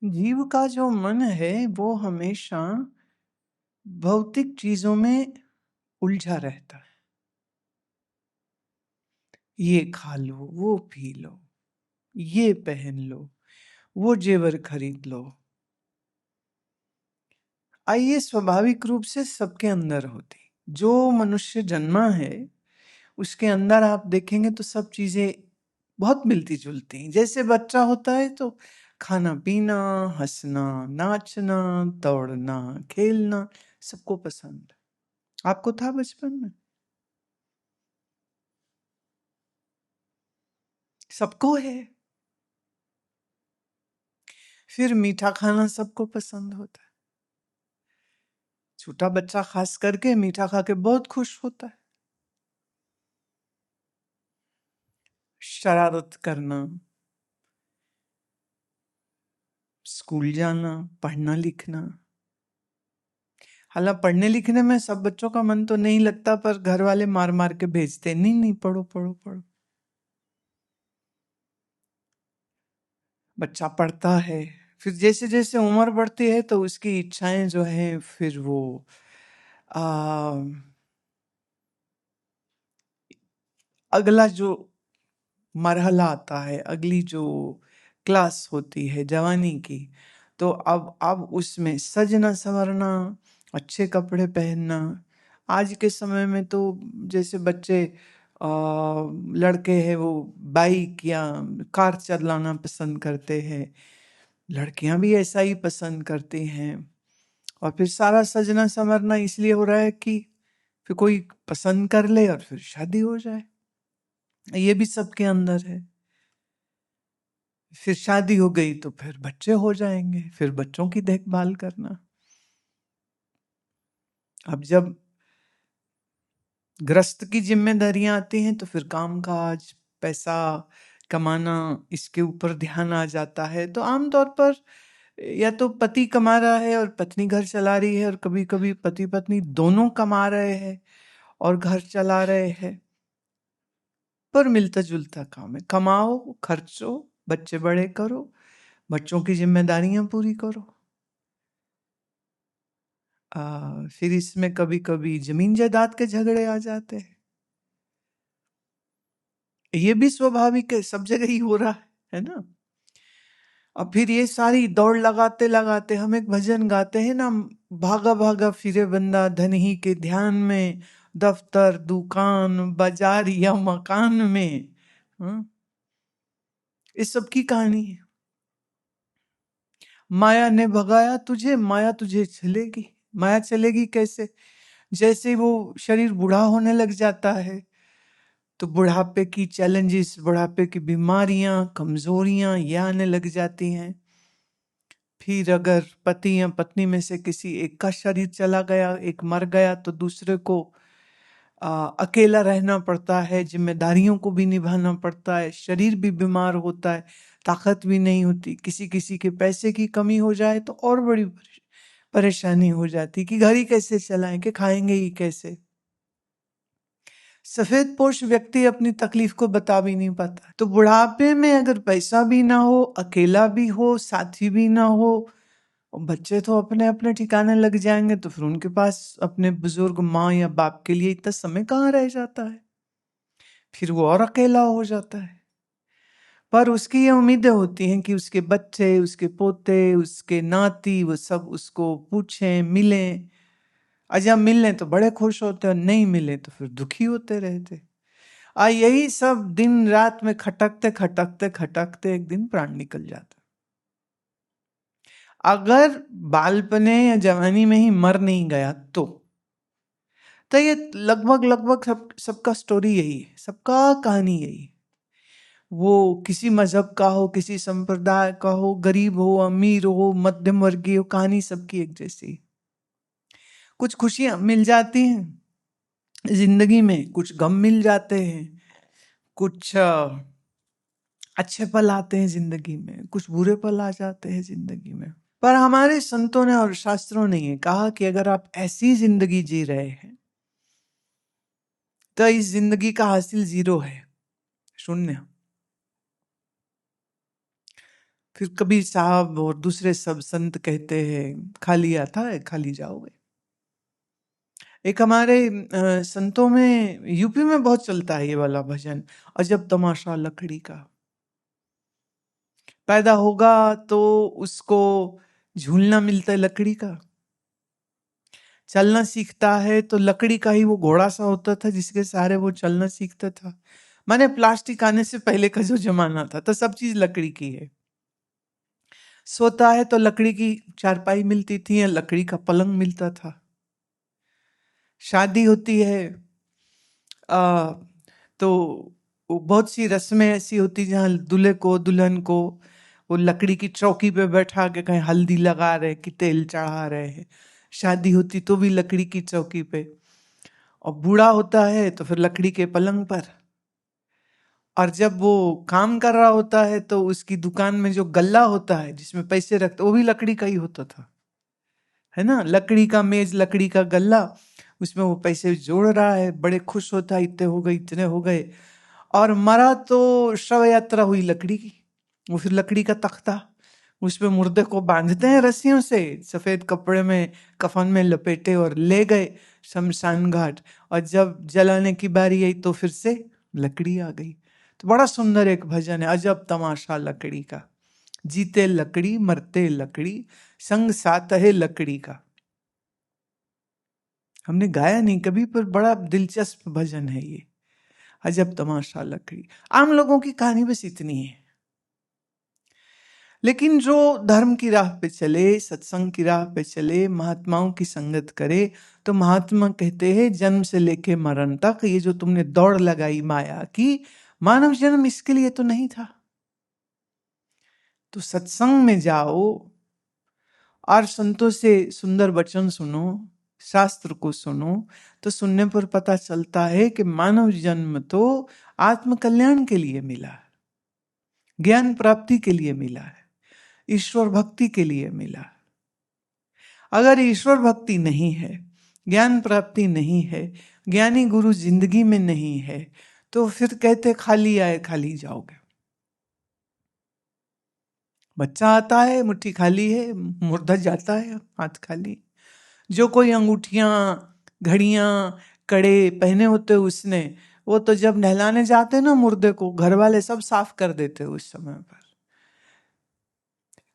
जीव का जो मन है वो हमेशा भौतिक चीजों में उलझा रहता है। ये खा लो, वो पी लो, ये पहन लो, वो जेवर खरीद लो। ये स्वाभाविक रूप से सबके अंदर होती। जो मनुष्य जन्मा है उसके अंदर आप देखेंगे तो सब चीजें बहुत मिलती जुलती। जैसे बच्चा होता है तो खाना पीना, हंसना, नाचना, दौड़ना, खेलना सबको पसंद है। आपको था बचपन में? सबको है। फिर मीठा खाना सबको पसंद होता है। छोटा बच्चा खास करके मीठा खा के बहुत खुश होता है। शरारत करना, स्कूल जाना, पढ़ना लिखना। हालांकि पढ़ने लिखने में सब बच्चों का मन तो नहीं लगता, पर घर वाले मार मार के भेजते, नहीं नहीं पढ़ो पढ़ो पढ़ो। बच्चा पढ़ता है, फिर जैसे जैसे उम्र बढ़ती है तो उसकी इच्छाएं जो हैं फिर वो आ, अगला जो मरहला आता है, अगली जो क्लास होती है जवानी की, तो अब उसमें सजना संवरना, अच्छे कपड़े पहनना। आज के समय में तो जैसे बच्चे लड़के हैं वो बाइक या कार चलाना पसंद करते हैं, लड़कियां भी ऐसा ही पसंद करती हैं। और फिर सारा सजना संवरना इसलिए हो रहा है कि फिर कोई पसंद कर ले और फिर शादी हो जाए। ये भी सबके अंदर है। फिर शादी हो गई तो फिर बच्चे हो जाएंगे, फिर बच्चों की देखभाल करना। अब जब गृहस्थ की जिम्मेदारियां आती हैं तो फिर काम काज, पैसा कमाना, इसके ऊपर ध्यान आ जाता है। तो आमतौर पर या तो पति कमा रहा है और पत्नी घर चला रही है, और कभी कभी पति पत्नी दोनों कमा रहे हैं और घर चला रहे हैं। पर मिलता जुलता काम है, कमाओ, खर्चो, बच्चे बड़े करो, बच्चों की जिम्मेदारियां पूरी करो। फिर इसमें कभी कभी जमीन जायदाद के झगड़े आ जाते हैं। ये भी स्वाभाविक है, सब जगह ही हो रहा है ना। अब फिर ये सारी दौड़ लगाते लगाते हम एक भजन गाते हैं ना, भागा भागा फिरे बंदा धन ही के ध्यान में, दफ्तर दुकान बाजार या मकान में। हाँ? इस सब की कहानी है। माया ने भगाया तुझे, माया तुझे चलेगी। माया चलेगी कैसे? जैसे वो शरीर बूढ़ा होने लग जाता है तो बुढ़ापे की चैलेंजेस, बुढ़ापे की बीमारियां, कमजोरियां ये आने लग जाती हैं। फिर अगर पति या पत्नी में से किसी एक का शरीर चला गया, एक मर गया, तो दूसरे को अकेला रहना पड़ता है, जिम्मेदारियों को भी निभाना पड़ता है, शरीर भी बीमार होता है, ताकत भी नहीं होती। किसी किसी के पैसे की कमी हो जाए तो और बड़ी परेशानी हो जाती कि घर ही कैसे चलाएं, कि खाएंगे ही कैसे। सफेद पोश व्यक्ति अपनी तकलीफ को बता भी नहीं पाता। तो बुढ़ापे में अगर पैसा भी ना हो, अकेला भी हो, साथी भी ना हो, और बच्चे तो अपने अपने ठिकाने लग जाएंगे, तो फिर उनके पास अपने बुजुर्ग माँ या बाप के लिए इतना समय कहाँ रह जाता है। फिर वो और अकेला हो जाता है। पर उसकी ये उम्मीदें होती हैं कि उसके बच्चे, उसके पोते, उसके नाती, वो सब उसको पूछें, मिलें। जब मिलने तो बड़े खुश होते हैं, नहीं मिले तो फिर दुखी होते रहते। यही सब दिन रात में खटकते खटकते खटकते एक दिन प्राण निकल जाता। अगर बालपने या जवानी में ही मर नहीं गया तो ये लगभग लगभग सबका स्टोरी यही है, सबका कहानी यही। वो किसी मजहब का हो, किसी संप्रदाय का हो, गरीब हो, अमीर हो, मध्यम वर्गीय हो, कहानी सबकी एक जैसी। कुछ खुशियां मिल जाती हैं जिंदगी में, कुछ गम मिल जाते हैं, कुछ अच्छे पल आते हैं जिंदगी में, कुछ बुरे पल आ जाते हैं जिंदगी में। पर हमारे संतों ने और शास्त्रों ने ये कहा कि अगर आप ऐसी जिंदगी जी रहे हैं तो इस जिंदगी का हासिल जीरो है, शून्य। फिर कबीर साहब और दूसरे सब संत कहते हैं खाली आता है खाली जाओगे। एक हमारे संतों में यूपी में बहुत चलता है ये वाला भजन, अजब तमाशा लकड़ी का। पैदा होगा तो उसको झूलना मिलता है लकड़ी का, चलना सीखता है तो लकड़ी का ही वो घोड़ा सा होता था जिसके सहारे वो चलना सीखता था। माने प्लास्टिक आने से पहले का जो जमाना था तो सब चीज लकड़ी की है। सोता है तो लकड़ी की चारपाई मिलती थी या लकड़ी का पलंग मिलता था। शादी होती है आ, तो वो बहुत सी रस्में ऐसी होती जहाँ दूल्हे को दुल्हन को वो लकड़ी की चौकी पे बैठा के कहीं हल्दी लगा रहे कि तेल चढ़ा रहे हैं। शादी होती तो भी लकड़ी की चौकी पे, और बूढ़ा होता है तो फिर लकड़ी के पलंग पर। और जब वो काम कर रहा होता है तो उसकी दुकान में जो गल्ला होता है जिसमें पैसे रखते वो भी लकड़ी का ही होता था, है ना। लकड़ी का मेज लकड़ी का गल्ला, उसमें वो पैसे जोड़ रहा है, बड़े खुश होता है, इतने हो गए इतने हो गए। और मरा तो शव यात्रा हुई लकड़ी की, वो फिर लकड़ी का तख्ता, उसमें मुर्दे को बांधते हैं रस्सियों से, सफेद कपड़े में कफन में लपेटे और ले गए शमशान घाट। और जब जलाने की बारी आई तो फिर से लकड़ी आ गई। तो बड़ा सुंदर एक भजन है, अजब तमाशा लकड़ी का, जीते लकड़ी मरते लकड़ी, संग साथ है लकड़ी का। हमने गाया नहीं कभी पर बड़ा दिलचस्प भजन है ये, अजब तमाशा लकड़ी। आम लोगों की कहानी बस इतनी है, लेकिन जो धर्म की राह पे चले, सत्संग की राह पे चले, महात्माओं की संगत करे, तो महात्मा कहते हैं जन्म से लेके मरण तक ये जो तुमने दौड़ लगाई माया की, मानव जन्म इसके लिए तो नहीं था। तो सत्संग में जाओ और संतों से सुंदर वचन सुनो, शास्त्र को सुनो, तो सुनने पर पता चलता है कि मानव जन्म तो आत्म कल्याण के लिए मिला है, ज्ञान प्राप्ति के लिए मिला है, ईश्वर भक्ति के लिए मिला है। अगर ईश्वर भक्ति नहीं है, ज्ञान प्राप्ति नहीं है, ज्ञानी गुरु जिंदगी में नहीं है, तो फिर कहते खाली आए खाली जाओगे। बच्चा आता है मुट्ठी खाली है, मुर्दा जाता है हाथ खाली। जो कोई अंगूठियां घड़ियां कड़े पहने होते उसने, वो तो जब नहलाने जाते ना मुर्दे को, घर वाले सब साफ कर देते उस समय पर।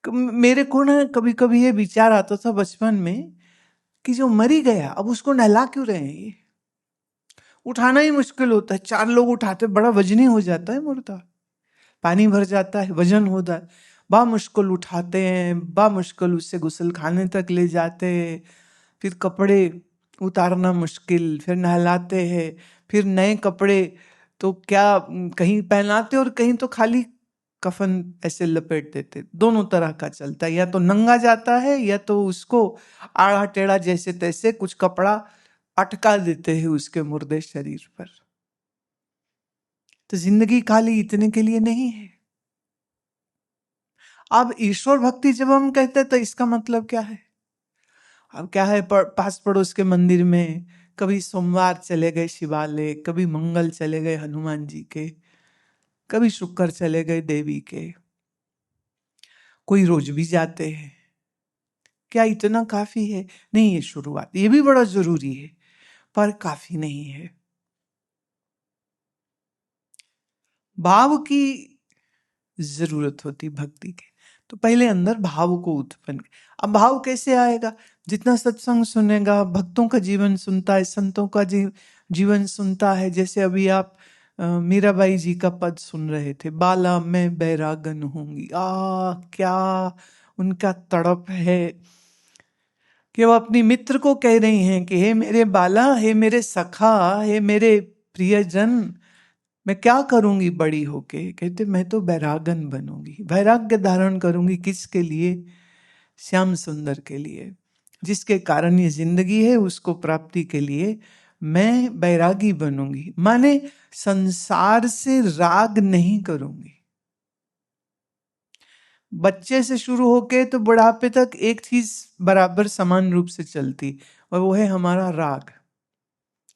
मेरे को ना कभी कभी ये विचार आता था बचपन में कि जो मरी गया अब उसको नहला क्यों रहे हैं, ये उठाना ही मुश्किल होता है, 4 लोग उठाते, बड़ा वजनी हो जाता है मुर्दा, पानी भर जाता है, वजन होता है, बा मुश्किल उठाते हैं, बा मुश्किल उससे गुसल खाने तक ले जाते हैं, फिर कपड़े उतारना मुश्किल, फिर नहलाते हैं, फिर नए कपड़े तो क्या कहीं पहनाते और कहीं तो खाली कफन ऐसे लपेट देते। दोनों तरह का चलता है, या तो नंगा जाता है या तो उसको आड़ा टेढ़ा जैसे तैसे कुछ कपड़ा अटका देते हैं उसके मुर्दे शरीर पर। तो जिंदगी खाली इतने के लिए नहीं है। अब ईश्वर भक्ति जब हम कहते हैं तो इसका मतलब क्या है? अब क्या है, पास पड़ोस के मंदिर में कभी सोमवार चले गए शिवालय, कभी मंगल चले गए हनुमान जी के, कभी शुक्र चले गए देवी के, कोई रोज भी जाते हैं। क्या इतना काफी है? नहीं, ये शुरुआत, ये भी बड़ा जरूरी है पर काफी नहीं है। भाव की जरूरत होती भक्ति के, तो पहले अंदर भाव को उत्पन्न। अब भाव कैसे आएगा? जितना सत्संग सुनेगा, भक्तों का जीवन सुनता है, संतों का जीवन सुनता है। जैसे अभी आप मीराबाई जी का पद सुन रहे थे, बाला मैं बैरागन होंगी, क्या उनका तड़प है कि वो अपनी मित्र को कह रही हैं कि हे मेरे बाला, हे मेरे सखा, हे मेरे प्रियजन, मैं क्या करूंगी बड़ी होके? कहते मैं तो बैरागन बनूंगी, वैराग्य धारण करूंगी। किसके लिए? श्याम सुंदर के लिए, जिसके कारण ये जिंदगी है, उसको प्राप्ति के लिए मैं बैरागी बनूंगी। माने संसार से राग नहीं करूंगी। बच्चे से शुरू होके तो बुढ़ापे तक एक चीज बराबर समान रूप से चलती, और वो है हमारा राग।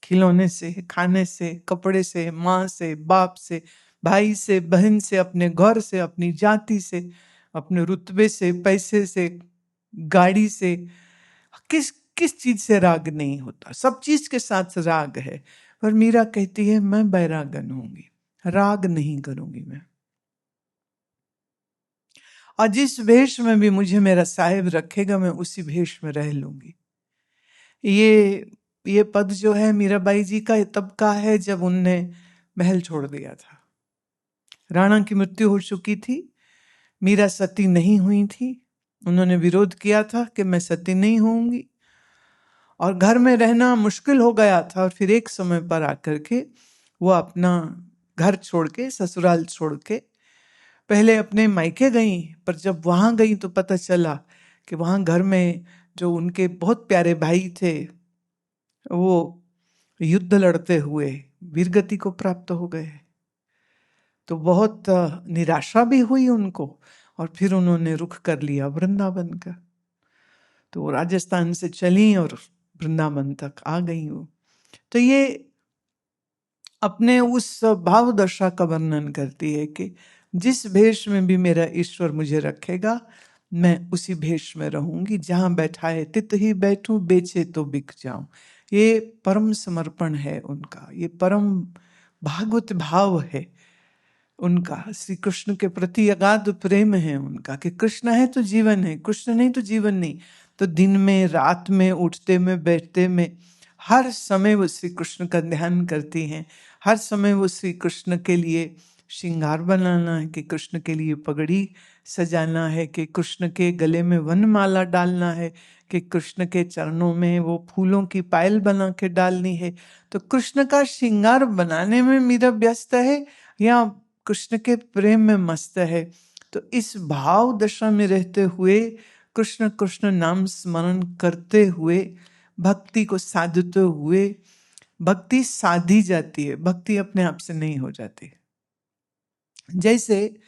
खिलौने से, खाने से, कपड़े से, माँ से, बाप से, भाई से, बहन से, अपने घर से, अपनी जाति से, अपने रुतबे से, पैसे से, गाड़ी से, किस किस चीज से राग नहीं होता? सब चीज के साथ राग है। पर मीरा कहती है मैं बैरागन होंगी, राग नहीं करूंगी मैं, और जिस भेष में भी मुझे मेरा साहिब रखेगा मैं उसी भेष में रह लूंगी। ये पद जो है मीराबाई जी का तब का है जब उनने महल छोड़ दिया था। राणा की मृत्यु हो चुकी थी, मीरा सती नहीं हुई थी। उन्होंने विरोध किया था कि मैं सती नहीं होंगी, और घर में रहना मुश्किल हो गया था। और फिर एक समय पर आकर के वो अपना घर छोड़ के, ससुराल छोड़ के पहले अपने मायके गई, पर जब वहां गई तो पता चला कि वहां घर में जो उनके बहुत प्यारे भाई थे वो युद्ध लड़ते हुए वीरगति को प्राप्त हो गए। तो बहुत निराशा भी हुई उनको, और फिर उन्होंने रुख कर लिया वृंदावन का। तो वो राजस्थान से चली और वृंदावन तक आ गई वो। तो ये अपने उस भाव दशा का वर्णन करती है कि जिस भेष में भी मेरा ईश्वर मुझे रखेगा मैं उसी भेष में रहूंगी, जहां बैठाए तित ही बैठूं, बेचे तो बिक जाऊं। ये परम समर्पण है उनका, ये परम भागवत भाव है उनका, श्री कृष्ण के प्रति अगाध प्रेम है उनका कि कृष्ण है तो जीवन है, कृष्ण नहीं तो जीवन नहीं। तो दिन में, रात में, उठते में, बैठते में, हर समय वो श्री कृष्ण का ध्यान करती हैं। हर समय वो श्री कृष्ण के लिए श्रृंगार बनाना है, कि कृष्ण के लिए पगड़ी सजाना है, कि कृष्ण के गले में वनमाला डालना है, कि कृष्ण के चरणों में वो फूलों की पायल बना के डालनी है। तो कृष्ण का श्रृंगार बनाने में मीरा व्यस्त है या कृष्ण के प्रेम में मस्त है? तो इस भाव दशा में रहते हुए, कृष्ण कृष्ण नाम स्मरण करते हुए, भक्ति को साधते हुए, भक्ति साधी जाती है, भक्ति अपने आप से नहीं हो जाती। जैसे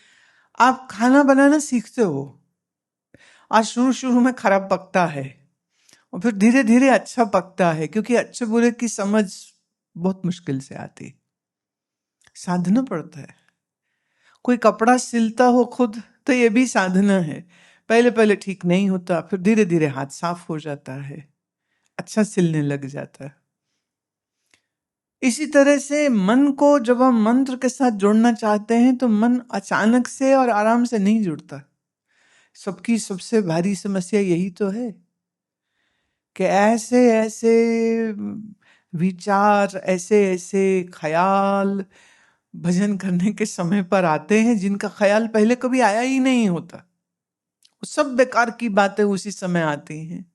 आप खाना बनाना सीखते हो, आज शुरू शुरू में खराब पकता है और फिर धीरे धीरे अच्छा पकता है, क्योंकि अच्छे बुरे की समझ बहुत मुश्किल से आती, साधना पड़ता है। कोई कपड़ा सिलता हो खुद तो ये भी साधना है। पहले पहले ठीक नहीं होता, फिर धीरे धीरे हाथ साफ हो जाता है, अच्छा सिलने लग जाता है। इसी तरह से मन को जब हम मंत्र के साथ जोड़ना चाहते हैं तो मन अचानक से और आराम से नहीं जुड़ता। सबकी सबसे भारी समस्या यही तो है कि ऐसे ऐसे विचार, ऐसे ऐसे ख्याल भजन करने के समय पर आते हैं जिनका ख्याल पहले कभी आया ही नहीं होता। वो सब बेकार की बातें उसी समय आती हैं।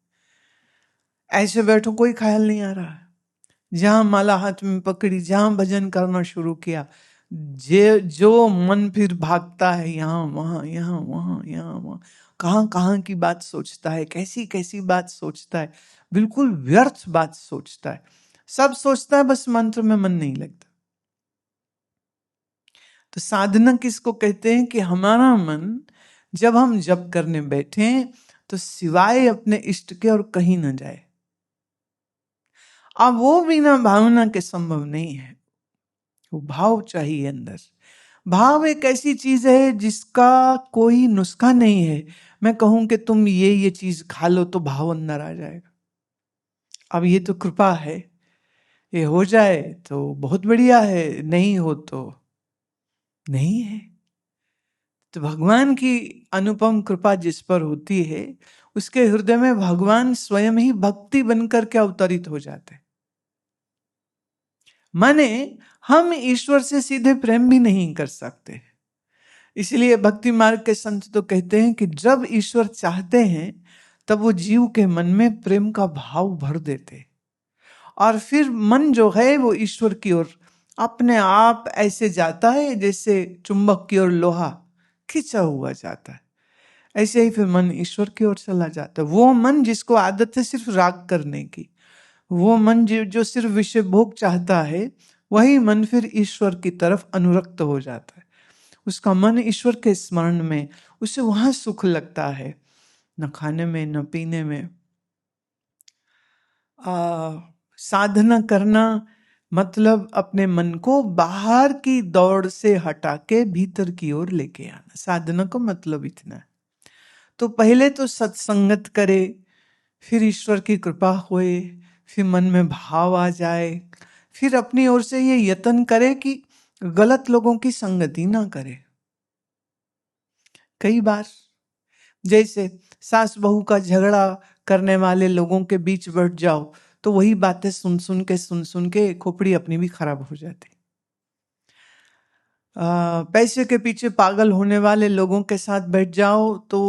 ऐसे बैठो, कोई ख्याल नहीं आ रहा। जहां माला हाथ में पकड़ी, जहां भजन करना शुरू किया, जो मन फिर भागता है यहाँ वहां, यहाँ वहां, यहाँ वहां, कहाँ कहाँ की बात सोचता है, कैसी कैसी बात सोचता है, बिल्कुल व्यर्थ बात सोचता है, सब सोचता है, बस मंत्र में मन नहीं लगता। तो साधना किसको कहते हैं कि हमारा मन जब हम जप करने बैठे तो सिवाय अपने इष्ट के और कहीं न जाए। अब वो बिना भावना के संभव नहीं है, वो भाव चाहिए अंदर। भाव एक ऐसी चीज है जिसका कोई नुस्खा नहीं है। मैं कहूं कि तुम ये चीज खा लो तो भाव अंदर आ जाएगा। अब ये तो कृपा है, ये हो जाए तो बहुत बढ़िया है, नहीं हो तो नहीं है। तो भगवान की अनुपम कृपा जिस पर होती है उसके हृदय में भगवान स्वयं ही भक्ति बनकर के अवतरित हो जाते। माने हम ईश्वर से सीधे प्रेम भी नहीं कर सकते। इसलिए भक्ति मार्ग के संत तो कहते हैं कि जब ईश्वर चाहते हैं तब वो जीव के मन में प्रेम का भाव भर देते, और फिर मन जो है वो ईश्वर की ओर अपने आप ऐसे जाता है जैसे चुंबक की ओर लोहा खींचा हुआ जाता है। ऐसे ही फिर मन ईश्वर की ओर चला जाता है। वो मन जिसको आदत है सिर्फ राग करने की, वो मन जो सिर्फ विषय भोग चाहता है, वही मन फिर ईश्वर की तरफ अनुरक्त हो जाता है। उसका मन ईश्वर के स्मरण में, उसे वहां सुख लगता है, न खाने में न पीने में। साधना करना मतलब अपने मन को बाहर की दौड़ से हटा के भीतर की ओर लेके आना। साधना का मतलब इतना है। तो पहले तो सत्संगत करे, फिर ईश्वर की कृपा होए, फिर मन में भाव आ जाए, फिर अपनी ओर से ये यत्न करे कि गलत लोगों की संगति ना करे। कई बार जैसे सास बहू का झगड़ा करने वाले लोगों के बीच बैठ जाओ तो वही बातें सुन सुन के खोपड़ी अपनी भी खराब हो जाती। पैसे के पीछे पागल होने वाले लोगों के साथ बैठ जाओ तो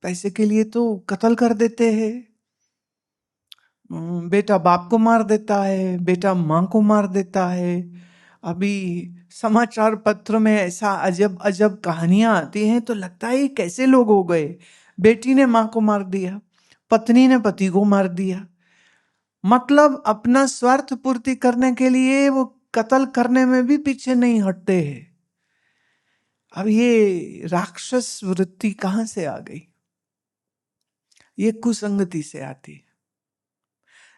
पैसे के लिए तो कत्ल कर देते हैं। बेटा बाप को मार देता है, बेटा माँ को मार देता है। अभी समाचार पत्र में ऐसा अजब अजब कहानियां आती हैं तो लगता है ये कैसे लोग हो गए। बेटी ने माँ को मार दिया, पत्नी ने पति को मार दिया, मतलब अपना स्वार्थ पूर्ति करने के लिए वो कत्ल करने में भी पीछे नहीं हटते हैं। अब ये राक्षस वृत्ति कहां से आ गई? ये कुसंगति से आती है।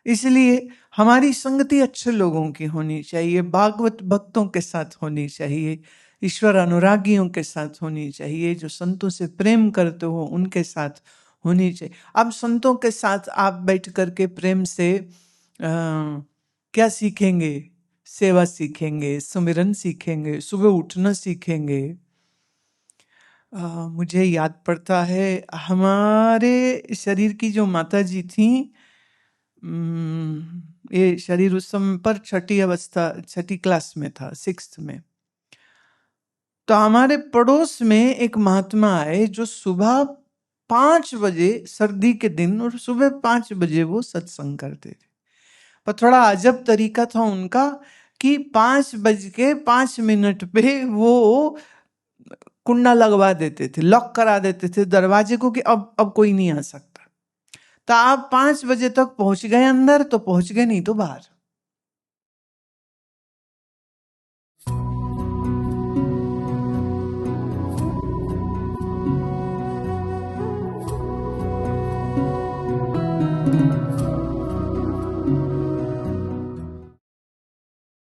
इसलिए हमारी संगति अच्छे लोगों की होनी चाहिए, भागवत भक्तों के साथ होनी चाहिए, ईश्वर अनुरागियों के साथ होनी चाहिए, जो संतों से प्रेम करते हो उनके साथ होनी चाहिए। अब संतों के साथ आप बैठ करके प्रेम से क्या सीखेंगे? सेवा सीखेंगे, सुमिरन सीखेंगे, सुबह उठना सीखेंगे। मुझे याद पड़ता है हमारे शरीर की जो माता जी थी, ये शरीर उस समय पर छठी क्लास में था, 6th में। तो हमारे पड़ोस में एक महात्मा आए जो सुबह 5 बजे, सर्दी के दिन, और सुबह 5 बजे वो सत्संग करते थे। पर थोड़ा अजब तरीका था उनका कि 5:05 पे वो कुंडा लगवा देते थे, लॉक करा देते थे दरवाजे को कि अब कोई नहीं आ सकता। तो आप 5 बजे तक पहुंच गए अंदर तो पहुंच गए, नहीं तो बाहर।